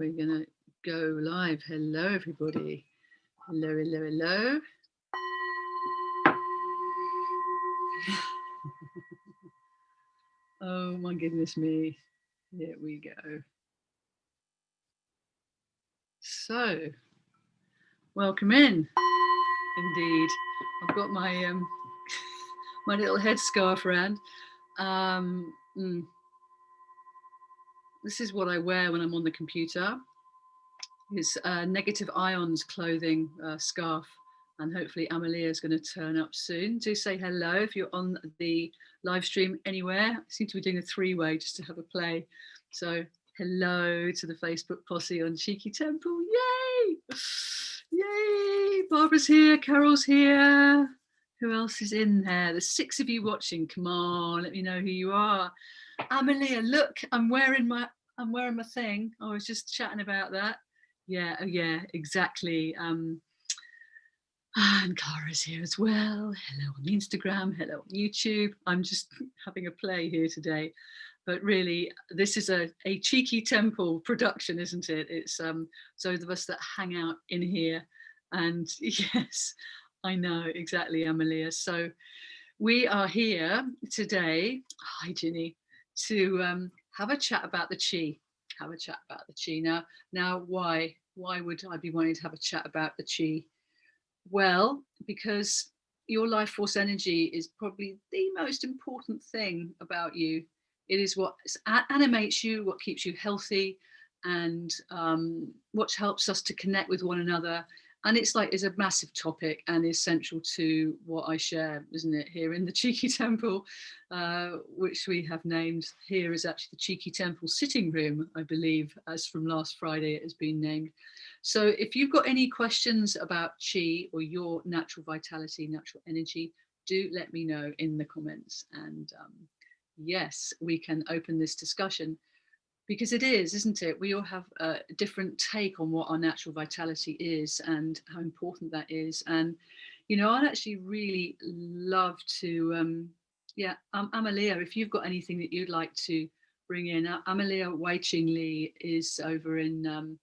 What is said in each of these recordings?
we're gonna go live. Hello, everybody. Hello, hello, hello. Oh my goodness me. Here we go. So, welcome in. Indeed, I've got my my little headscarf around. This is what I wear when I'm on the computer. It's negative ions clothing scarf, and hopefully Amalia is going to turn up soon. Do say hello if you're on the live stream anywhere. I seem to be doing a three-way just to have a play. So hello to the Facebook posse on ChiQi Temple. Yay! Yay! Barbara's here, Carol's here. Who else is in there? There's 6 of you watching. Come on, let me know who you are. Amalia, look, I'm wearing my thing. I was just chatting about that. Yeah, oh yeah, exactly. And Cara's here as well. Hello on Instagram, hello on YouTube. I'm just having a play here today. But really, this is a ChiQi Temple production, isn't it? It's those of us that hang out in here. And yes, I know, exactly, Amalia. So we are here today, hi Ginny, to have a chat about the Qi. Have a chat about the Qi. Now, why would I be wanting to have a chat about the Qi? Well, because your life force energy is probably the most important thing about you. It is what animates you, what keeps you healthy, and what helps us to connect with one another. And it's a massive topic and is central to what I share, isn't it, here in the ChiQi Temple, which we have named here is actually the ChiQi Temple sitting room, I believe, as from last Friday it has been named. So if you've got any questions about Qi or your natural vitality, natural energy, do let me know in the comments. And yes, we can open this discussion. Because it is, isn't it? We all have a different take on what our natural vitality is and how important that is. And, you know, I'd actually really love to, Amalia, if you've got anything that you'd like to bring in. Amalia Wei-Ching Lee is over in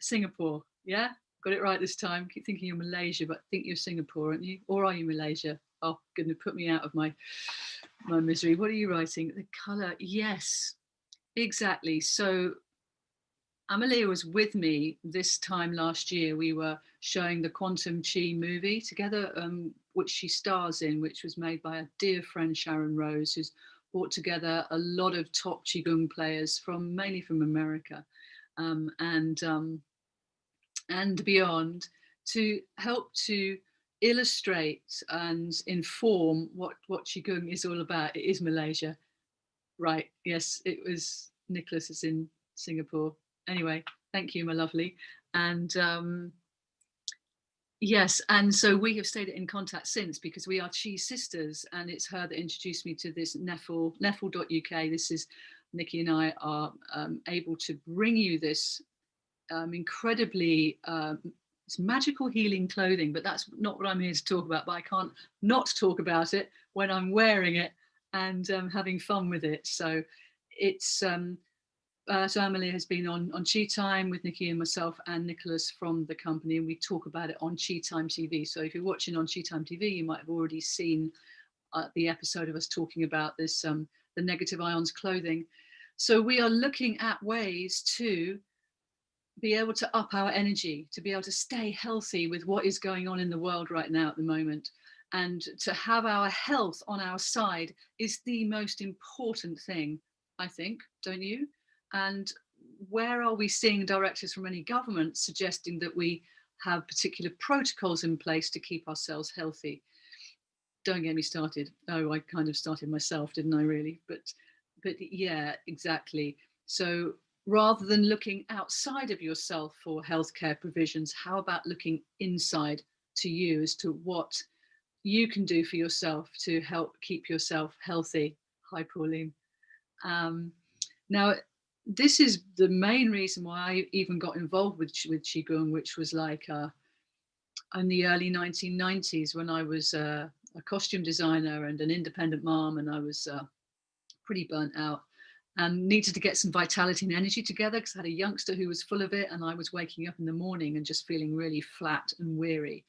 Singapore. Yeah, got it right this time. Keep thinking you're Malaysia, but I think you're Singapore, aren't you? Or are you Malaysia? Oh, goodness, put me out of my misery. What are you writing? The colour, yes. Exactly. So Amalia was with me this time last year. We were showing the Quantum Qi movie together, which she stars in, which was made by a dear friend, Sharon Rose, who's brought together a lot of top Qigong players mainly from America and beyond, to help to illustrate and inform what Qigong is all about. It is Malaysia. Right, yes, it was Nicholas is in Singapore. Anyway, thank you, my lovely. And yes, and so we have stayed in contact since because we are Qi sisters, and it's her that introduced me to this Neffel.uk. This is Nikki and I are able to bring you this incredibly it's magical healing clothing, but that's not what I'm here to talk about. But I can't not talk about it when I'm wearing it and having fun with it. So it's so Amalia has been on Qi Time with Nikki and myself and Nicholas from the company, and we talk about it on Qi Time TV. So if you're watching on Qi Time TV, you might have already seen the episode of us talking about this, the negative ions clothing. So we are looking at ways to be able to up our energy, to be able to stay healthy with what is going on in the world right now at the moment. And to have our health on our side is the most important thing, I think, don't you? And where are we seeing directives from any government suggesting that we have particular protocols in place to keep ourselves healthy? Don't get me started. Oh, I kind of started myself, didn't I really? But yeah, exactly. So rather than looking outside of yourself for healthcare provisions, how about looking inside to you as to what you can do for yourself to help keep yourself healthy? Hi, Pauline. Now, this is the main reason why I even got involved with Qigong, which was like in the early 1990s when I was a costume designer and an independent mom, and I was pretty burnt out. and needed to get some vitality and energy together because I had a youngster who was full of it, and I was waking up in the morning and just feeling really flat and weary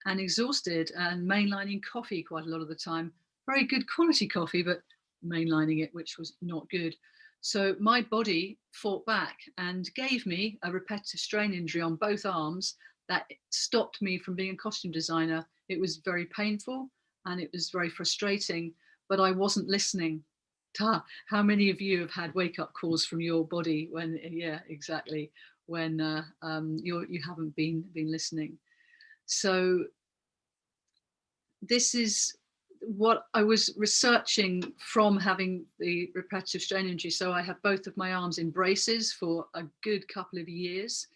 and exhausted, and mainlining coffee quite a lot of the time. Very good quality coffee, but mainlining it, which was not good. So my body fought back and gave me a repetitive strain injury on both arms that stopped me from being a costume designer. It was very painful and it was very frustrating, but I wasn't listening. How many of you have had wake up calls from your body when, yeah, exactly, when you haven't been listening? So this is what I was researching from having the repetitive strain injury. So I have both of my arms in braces for a good couple of years.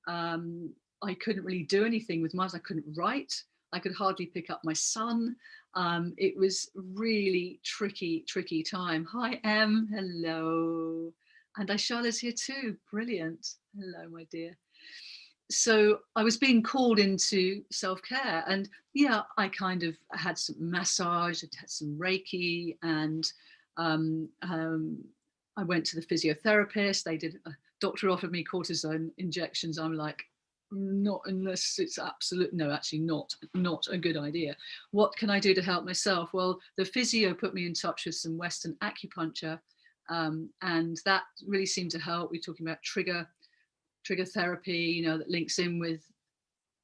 I couldn't really do anything with mine. I couldn't write. I could hardly pick up my son. It was really tricky time. Hi, Em. Hello. And Aishala's here too. Brilliant. Hello, my dear. So I was being called into self-care, and yeah, I kind of had some massage, I had some Reiki, and um, um, I went to the physiotherapist. They did, a doctor offered me cortisone injections. I'm like, not unless it's absolute, no, actually not a good idea. What can I do to help myself? Well, the physio put me in touch with some Western acupuncture, and that really seemed to help. We're talking about trigger therapy, that links in with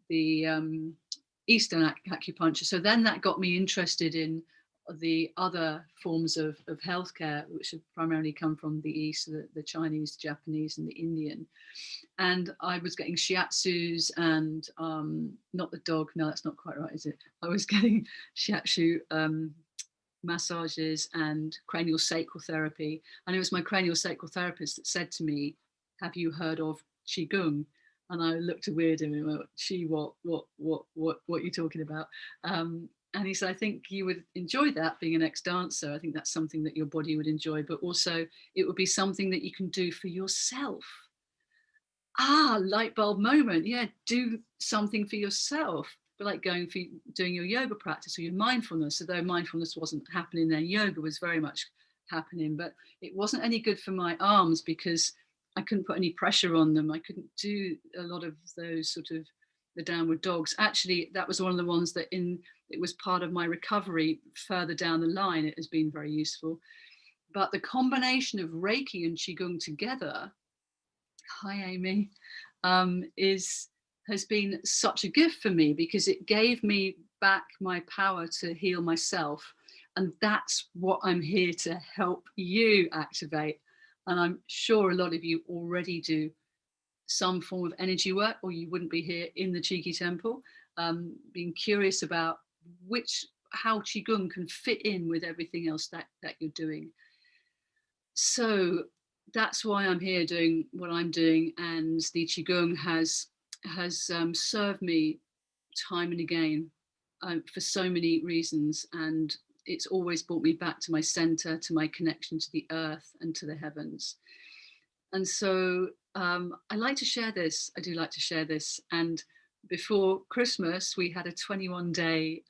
the Eastern acupuncture. So then that got me interested in the other forms of healthcare, which have primarily come from the East, the Chinese, Japanese, and the Indian. And I was getting shiatsus and not the dog. No, that's not quite right, is it? I was getting shiatsu massages and cranial sacral therapy. And it was my cranial sacral therapist that said to me, "Have you heard of Qigong?" And I looked weird at him and went, "Qi what are you talking about?" And he said, "I think you would enjoy that, being an ex-dancer. I think that's something that your body would enjoy, but also it would be something that you can do for yourself." Light bulb moment. Yeah, do something for yourself. But like doing your yoga practice or your mindfulness, although mindfulness wasn't happening then, yoga was very much happening, but it wasn't any good for my arms because I couldn't put any pressure on them. I couldn't do a lot of those sort of the downward dogs. Actually, that was one of the ones that it was part of my recovery further down the line. It has been very useful. But the combination of Reiki and Qigong together, hi Amy, has been such a gift for me because it gave me back my power to heal myself. And that's what I'm here to help you activate. And I'm sure a lot of you already do some form of energy work, or you wouldn't be here in the ChiQi Temple, being curious about how Qigong can fit in with everything else that you're doing. So that's why I'm here doing what I'm doing, and the Qigong has served me time and again for so many reasons, and it's always brought me back to my center, to my connection to the earth and to the heavens. And so I like to share this. I do like to share this. And before Christmas, we had a 21-day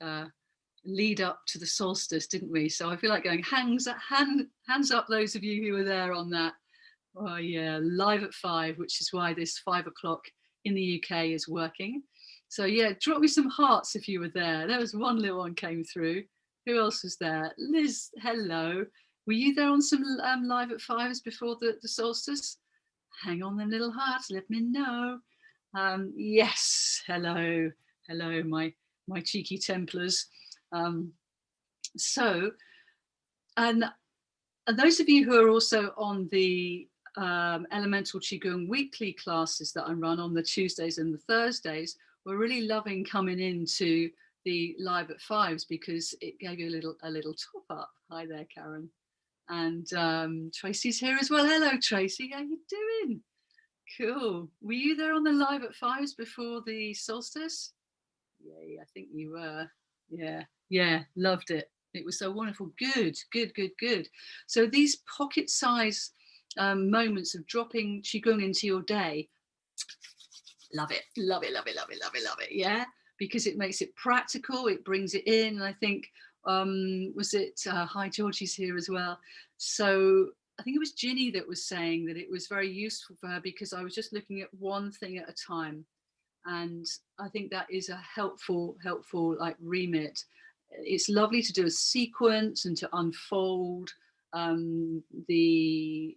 lead up to the solstice, didn't we? So I feel like going, hands up those of you who were there on that. Oh yeah, live at 5, which is why this 5 o'clock in the UK is working. So yeah, drop me some hearts if you were there. There was one little one came through. Who else was there? Liz, hello. Were you there on some live at 5s before the solstice? Hang on them little hearts, let me know. Yes, hello, my ChiQi Templars. So, and those of you who are also on the Elemental Qigong weekly classes that I run on the Tuesdays and the Thursdays, we're really loving coming into the live at 5s because it gave you a little top up. Hi there, Karen. And Tracy's here as well. Hello, Tracy. How you doing? Cool. Were you there on the live at 5s before the solstice? Yay, I think you were. Yeah, loved it. It was so wonderful. Good. So these pocket-size moments of dropping Qigong into your day, love it. Yeah, because it makes it practical. It brings it in. And I think, hi, Georgie's here as well. So I think it was Ginny that was saying that it was very useful for her because I was just looking at one thing at a time. And I think that is a helpful like remit. It's lovely to do a sequence and to unfold the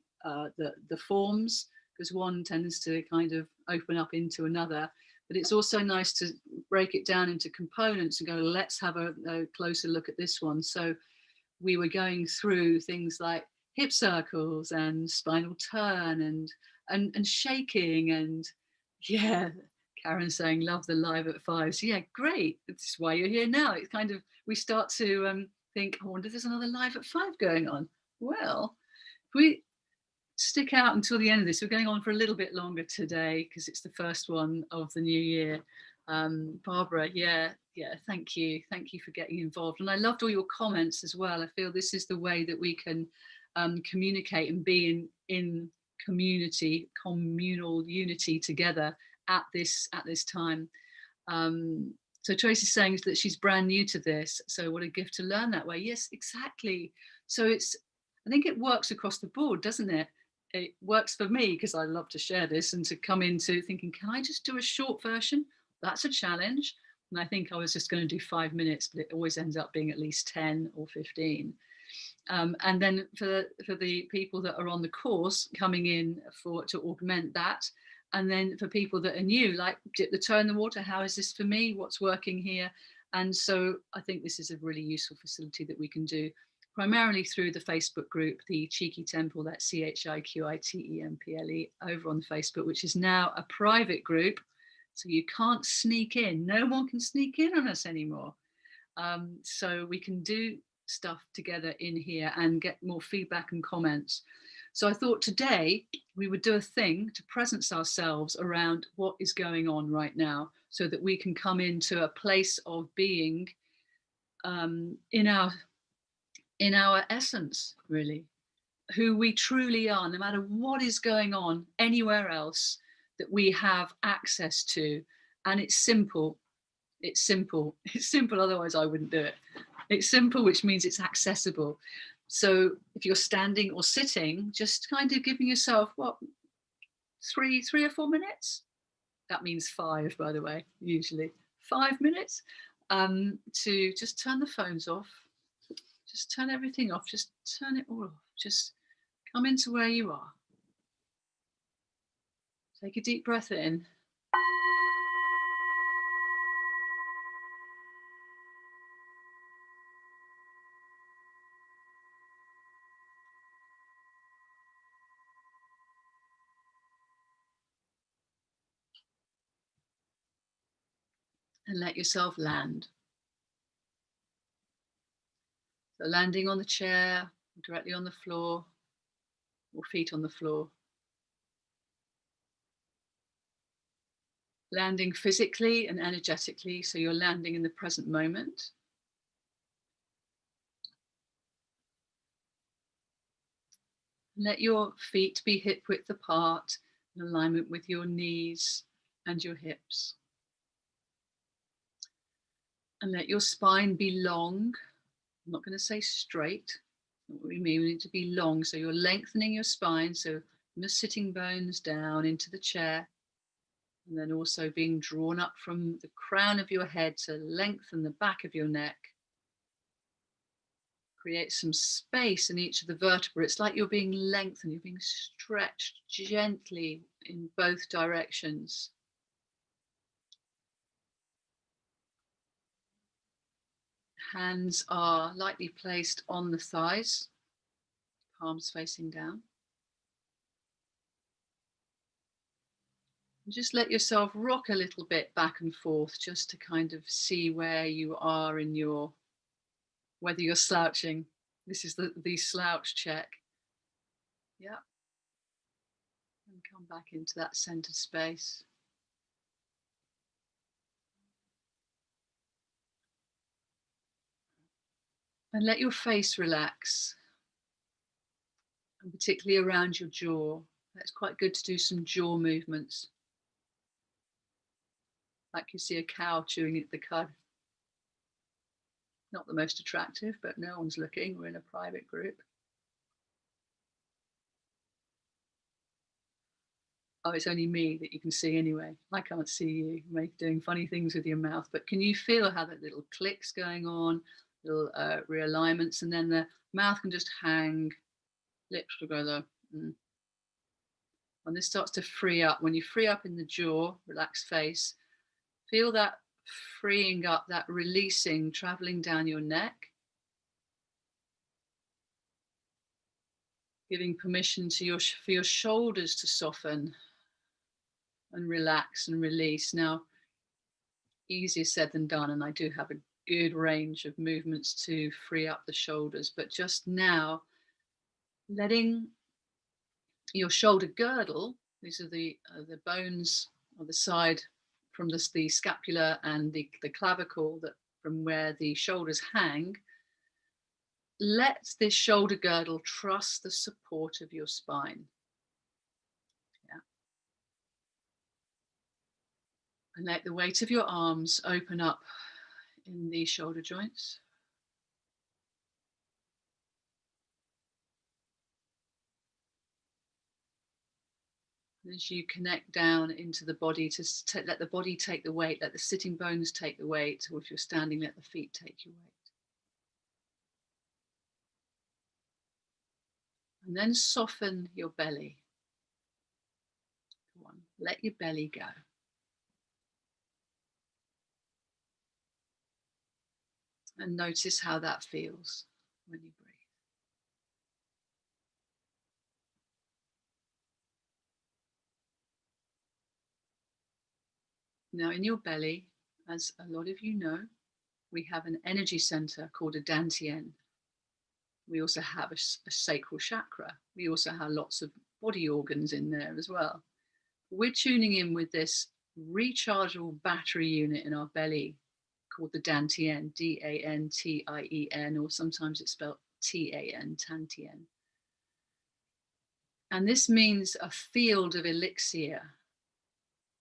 forms, because one tends to kind of open up into another. But it's also nice to break it down into components and go, let's have a closer look at this one. So we were going through things like hip circles and spinal turn and shaking, and yeah, Karen saying love the live at 5. So yeah, great. This is why you're here now. It's kind of, we start to think, I wonder if there's another live at 5 going on. Well, if we stick out until the end of this, we're going on for a little bit longer today because it's the first one of the new year. Barbara, yeah, thank you for getting involved, and I loved all your comments as well. I feel this is the way that we can communicate and be in communal unity together at this time. So Tracy's saying that she's brand new to this, so what a gift to learn that way. Yes, exactly. So I think it works across the board, doesn't it? It works for me because I love to share this and to come into thinking, can I just do a short version? That's a challenge. And I think I was just going to do 5 minutes, but it always ends up being at least 10 or 15. And then for the people that are on the course coming in to augment that. And then for people that are new, like dip the toe in the water, how is this for me? What's working here? And so I think this is a really useful facility that we can do primarily through the Facebook group, the ChiQi Temple, that's ChiQi-Temple over on Facebook, which is now a private group. So you can't sneak in. No one can sneak in on us anymore. So we can do stuff together in here and get more feedback and comments. So I thought today we would do a thing to presence ourselves around what is going on right now so that we can come into a place of being in our essence, really, who we truly are, no matter what is going on anywhere else, that we have access to. And it's simple. It's simple. It's simple, otherwise I wouldn't do it. It's simple, which means it's accessible. So if you're standing or sitting, just kind of giving yourself, what, three or 4 minutes? That means 5, by the way, usually. 5 minutes to just turn the phones off. Just turn everything off. Just turn it all off. Just come into where you are. Take a deep breath in. And let yourself land. So landing on the chair, directly on the floor, or feet on the floor. Landing physically and energetically, so you're landing in the present moment. Let your feet be hip width apart in alignment with your knees and your hips. And let your spine be long. I'm not going to say straight. What we mean, we need to be long. So you're lengthening your spine. So from the sitting bones down into the chair. And then also being drawn up from the crown of your head to lengthen the back of your neck. Create some space in each of the vertebrae. It's like you're being lengthened, you're being stretched gently in both directions. Hands are lightly placed on the thighs, palms facing down. And just let yourself rock a little bit back and forth just to kind of see where you are in your, whether you're slouching. This is the slouch check. Yeah. And come back into that center space. And let your face relax, and particularly around your jaw. It's quite good to do some jaw movements. Like you see a cow chewing at the cud. Not the most attractive, but no one's looking. We're in a private group. Oh, it's only me that you can see anyway. I can't see you doing funny things with your mouth. But can you feel how that little clicks going on, little realignments, and then the mouth can just hang, lips together. And this starts to free up. When you free up in the jaw, relaxed face, feel that freeing up, that releasing, traveling down your neck, giving permission to for your shoulders to soften and relax and release. Now, easier said than done, and I do have a good range of movements to free up the shoulders, but just now, letting your shoulder girdle, these are the bones on the side from the scapula and the clavicle, that from where the shoulders hang, let this shoulder girdle trust the support of your spine. Yeah. And let the weight of your arms open up in the shoulder joints. As you connect down into the body, to let the body take the weight, let the sitting bones take the weight, or if you're standing, let the feet take your weight. And then soften your belly. Go on, let your belly go. And notice how that feels when you breathe. Now, in your belly, as a lot of you know, we have an energy center called a dantian. We also have a sacral chakra. We also have lots of body organs in there as well. We're tuning in with this rechargeable battery unit in our belly called the dantian, D-A-N-T-I-E-N, or sometimes it's spelled T-A-N, tantien. And this means a field of elixir.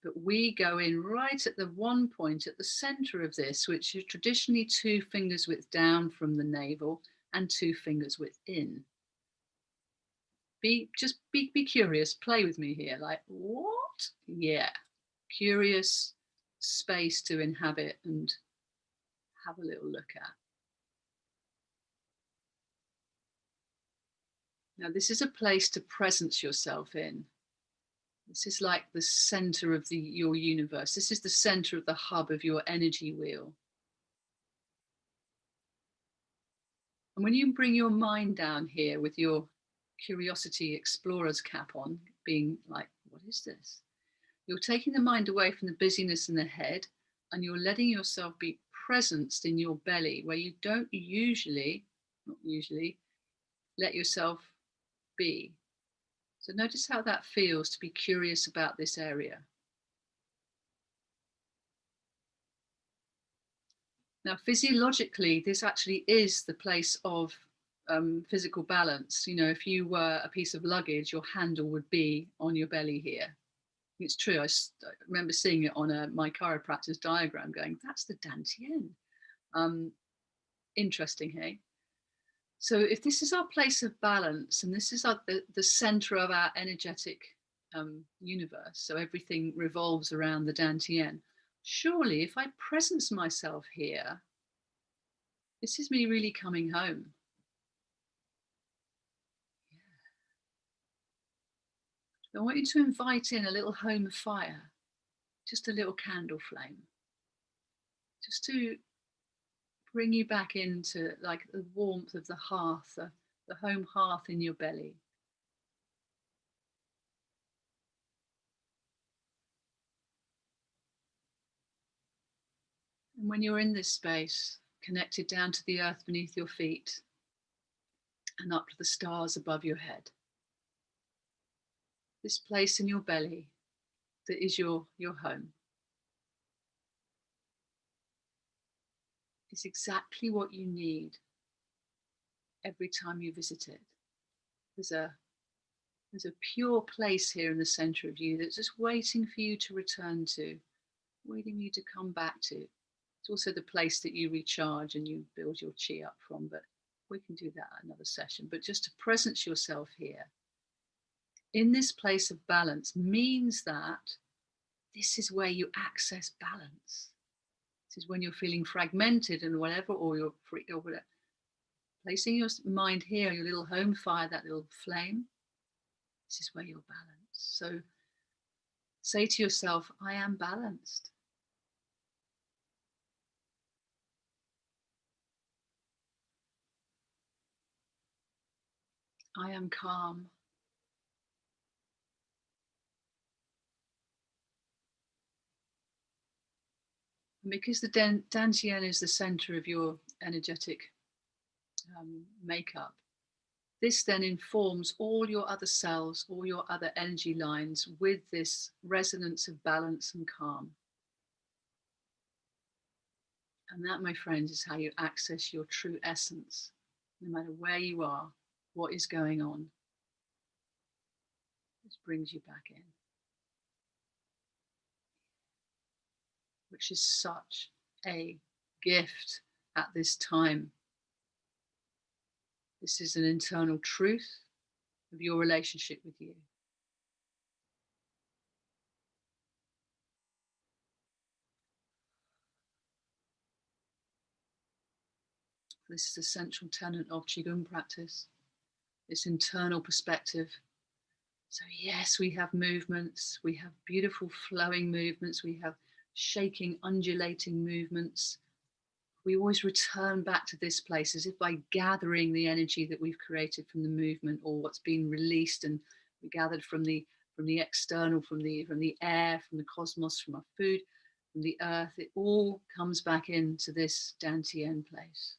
But we go in right at the one point at the center of this, which is traditionally 2 fingers width down from the navel and 2 fingers width in. Be curious, play with me here. Like, what? Yeah, curious space to inhabit and have a little look at. Now, this is a place to presence yourself in. This is like the center of your universe. This is the center of the hub of your energy wheel. And when you bring your mind down here with your curiosity explorer's cap on, being like, what is this? You're taking the mind away from the busyness in the head, and you're letting yourself be presenced in your belly, where you don't not usually, let yourself be. So notice how that feels to be curious about this area. Now, physiologically, this actually is the place of physical balance. You know, if you were a piece of luggage, your handle would be on your belly here. It's true. I remember seeing it on my chiropractor's diagram going, that's the dantian. Interesting, hey? So if this is our place of balance, and this is the center of our energetic universe, so everything revolves around the dantian, surely if I presence myself here, this is me really coming home. I want you to invite in a little home fire, just a little candle flame, just to bring you back into like the warmth of the hearth, the home hearth in your belly. And when you're in this space, connected down to the earth beneath your feet and up to the stars above your head, this place in your belly that is your home is exactly what you need every time you visit it. There's a pure place here in the center of you that's just waiting for you to return to, waiting for you to come back to. It's also the place that you recharge and you build your chi up from, but we can do that at another session. But just to presence yourself here in this place of balance means that this is where you access balance. This is when you're feeling fragmented and whatever, or you're free, or whatever. Placing your mind here, your little home fire, that little flame, this is where you're balanced. So say to yourself, I am balanced. I am calm. And because the dantian is the center of your energetic makeup, this then informs all your other cells, all your other energy lines with this resonance of balance and calm. And that, my friends, is how you access your true essence, no matter where you are, what is going on. This brings you back in, which is such a gift at this time. This is an internal truth of your relationship with you. This is a central tenet of Qigong practice, this internal perspective. So yes, we have movements, we have beautiful flowing movements, we have shaking, undulating movements. We always return back to this place as if by gathering the energy that we've created from the movement or what's been released, and we gathered from the external, from the air, from the cosmos, from our food, from the earth. It all comes back into this dantian place.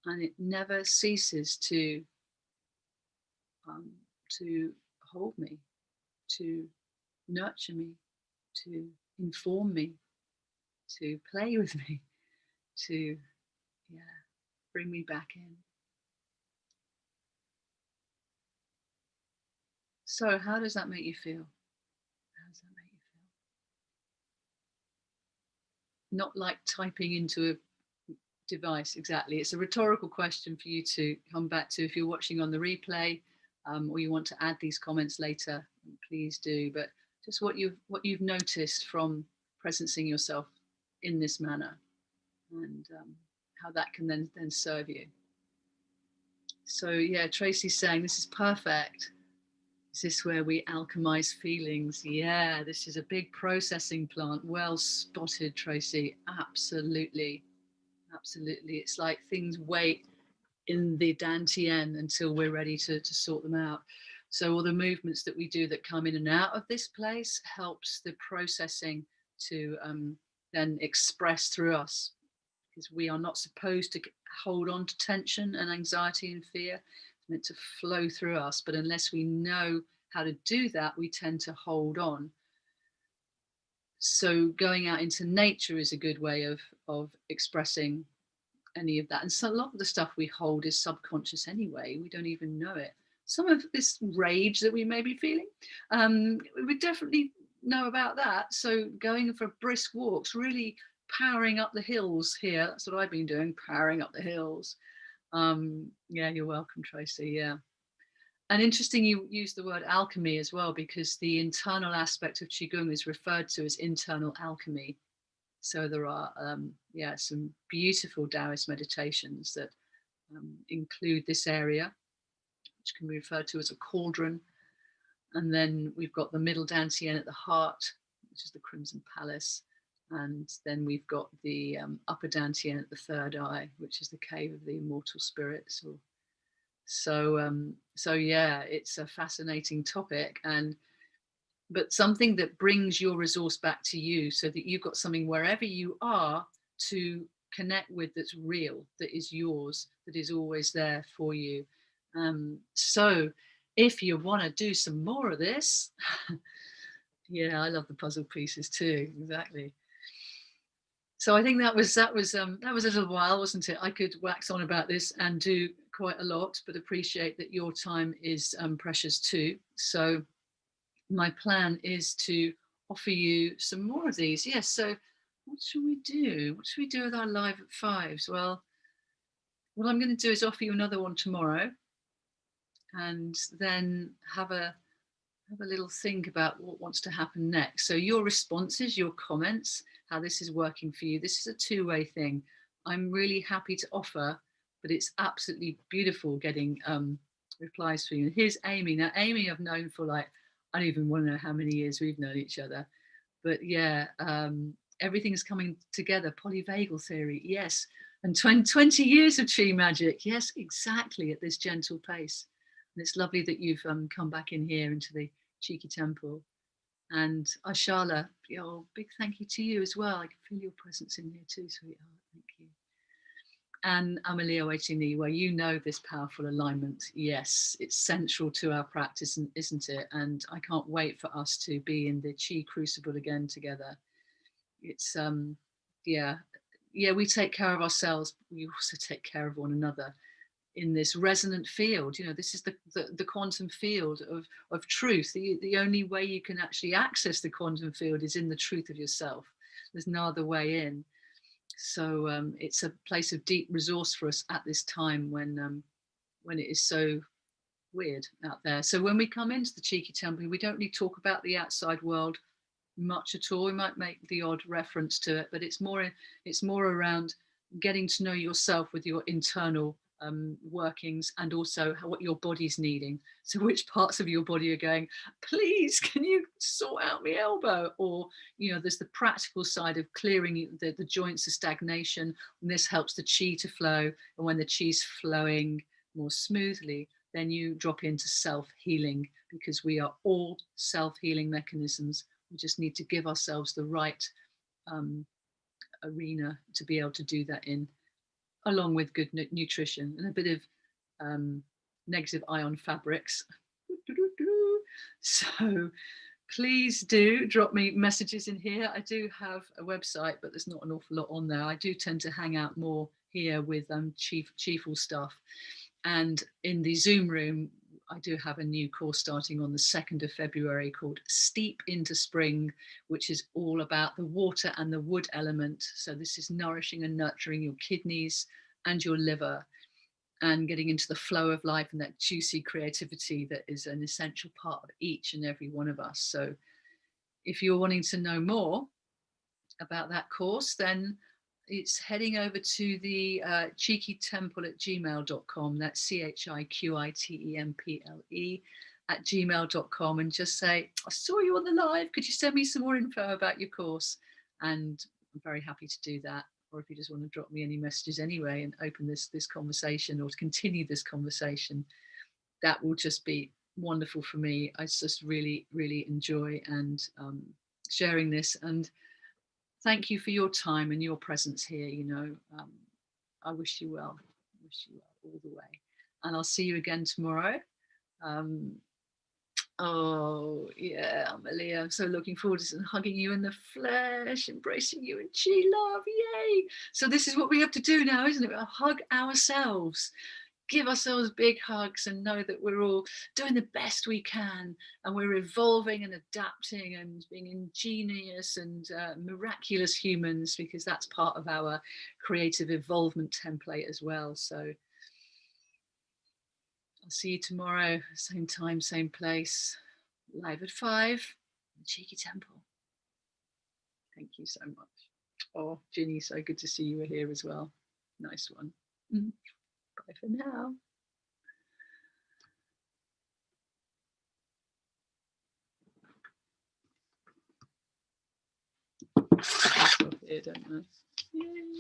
And it never ceases to hold me, to nurture me, to inform me, to play with me, to bring me back in. So how does that make you feel? How does that make you feel? Not like typing into a device, exactly. It's a rhetorical question for you to come back to if you're watching on the replay, or you want to add these comments later, please do. But just what you've noticed from presencing yourself in this manner, and how that can then serve you. So yeah, Tracy's saying this is perfect. Is this where we alchemize feelings? Yeah, this is a big processing plant. Well spotted, Tracy. Absolutely. Absolutely. It's like things wait in the dantian until we're ready to sort them out. So all the movements that we do that come in and out of this place helps the processing to then express through us, because we are not supposed to hold on to tension and anxiety and fear. It's meant to flow through us, but unless we know how to do that, we tend to hold on. So going out into nature is a good way of expressing any of that. And so a lot of the stuff we hold is subconscious anyway. We don't even know it. Some of this rage that we may be feeling, we definitely know about that. So going for brisk walks, really powering up the hills here. That's what I've been doing, powering up the hills. Yeah, you're welcome, Tracy. Yeah. And interesting you use the word alchemy as well, because the internal aspect of Qigong is referred to as internal alchemy. So there are, some beautiful Taoist meditations that include this area, which can be referred to as a cauldron. And then we've got the middle dantian at the heart, which is the Crimson Palace. And then we've got the upper dantian at the third eye, which is the cave of the immortal spirits. So yeah, it's a fascinating topic, but something that brings your resource back to you, so that you've got something wherever you are to connect with, that's real, that is yours, that is always there for you. So if you want to do some more of this, yeah, I love the puzzle pieces too, exactly. So I think that was a little while, wasn't it? I could wax on about this and do quite a lot, but appreciate that your time is precious too. So my plan is to offer you some more of these. Yes. So what should we do? What should we do with our live at fives? Well, what I'm going to do is offer you another one tomorrow. and then have a little think about what wants to happen next. So your responses, your comments, how this is working for you. This is a two-way thing. I'm really happy to offer, but it's absolutely beautiful getting replies for you. And here's Amy. Now, Amy, I've known for like, I don't even want to know how many years we've known each other. But yeah, everything's coming together. Polyvagal theory, yes. And 20 years of chi magic, yes, exactly, at this gentle pace. And it's lovely that you've come back in here into the ChiQi Temple. And Ashala, oh, big thank you to you as well. I can feel your presence in here too, sweetheart. Thank you. And Amelia Waitini, where you know this powerful alignment. Yes, it's central to our practice, isn't it? And I can't wait for us to be in the Chi Crucible again together. It's, yeah, we take care of ourselves. We also take care of one another in this resonant field. You know, this is the quantum field of truth. The only way you can actually access the quantum field is in the truth of yourself. There's no other way in. So it's a place of deep resource for us at this time when it is so weird out there. So when we come into the ChiQi Temple, we don't really talk about the outside world much at all. We might make the odd reference to it, but it's more around getting to know yourself with your internal workings, and also what your body's needing. So which parts of your body are going, please, can you sort out my elbow? Or, you know, there's the practical side of clearing the joints of stagnation, and this helps the chi to flow. And when the chi's flowing more smoothly, then you drop into self-healing, because we are all self-healing mechanisms. We just need to give ourselves the right arena to be able to do that in, along with good nutrition and a bit of negative ion fabrics. So please do drop me messages in here. I do have a website, but there's not an awful lot on there. I do tend to hang out more here with Chieful stuff. And in the Zoom room, I do have a new course starting on the 2nd of February called Steep into Spring, which is all about the water and the wood element. So this is nourishing and nurturing your kidneys and your liver, and getting into the flow of life and that juicy creativity that is an essential part of each and every one of us. So if you're wanting to know more about that course, then it's heading over to the chiqitemple@gmail.com. That's ChiQitemple @gmail.com, and just say, I saw you on the live. Could you send me some more info about your course? And I'm very happy to do that. Or if you just want to drop me any messages anyway and open this conversation, or to continue this conversation, that will just be wonderful for me. I just really, really enjoy and sharing this. And thank you for your time and your presence here. You know, I wish you well. I wish you well all the way. And I'll see you again tomorrow. Oh, yeah, Amelia, I'm so looking forward to hugging you in the flesh, embracing you in chi love. Yay. So this is what we have to do now, isn't it? We'll hug ourselves. Give ourselves big hugs and know that we're all doing the best we can, and we're evolving and adapting and being ingenious and miraculous humans, because that's part of our creative evolvement template as well. So I'll see you tomorrow, same time, same place, live at 5, ChiQi Temple. Thank you so much. Oh, Ginny, so good to see you were here as well. Nice one. Bye for now. Here, don't I?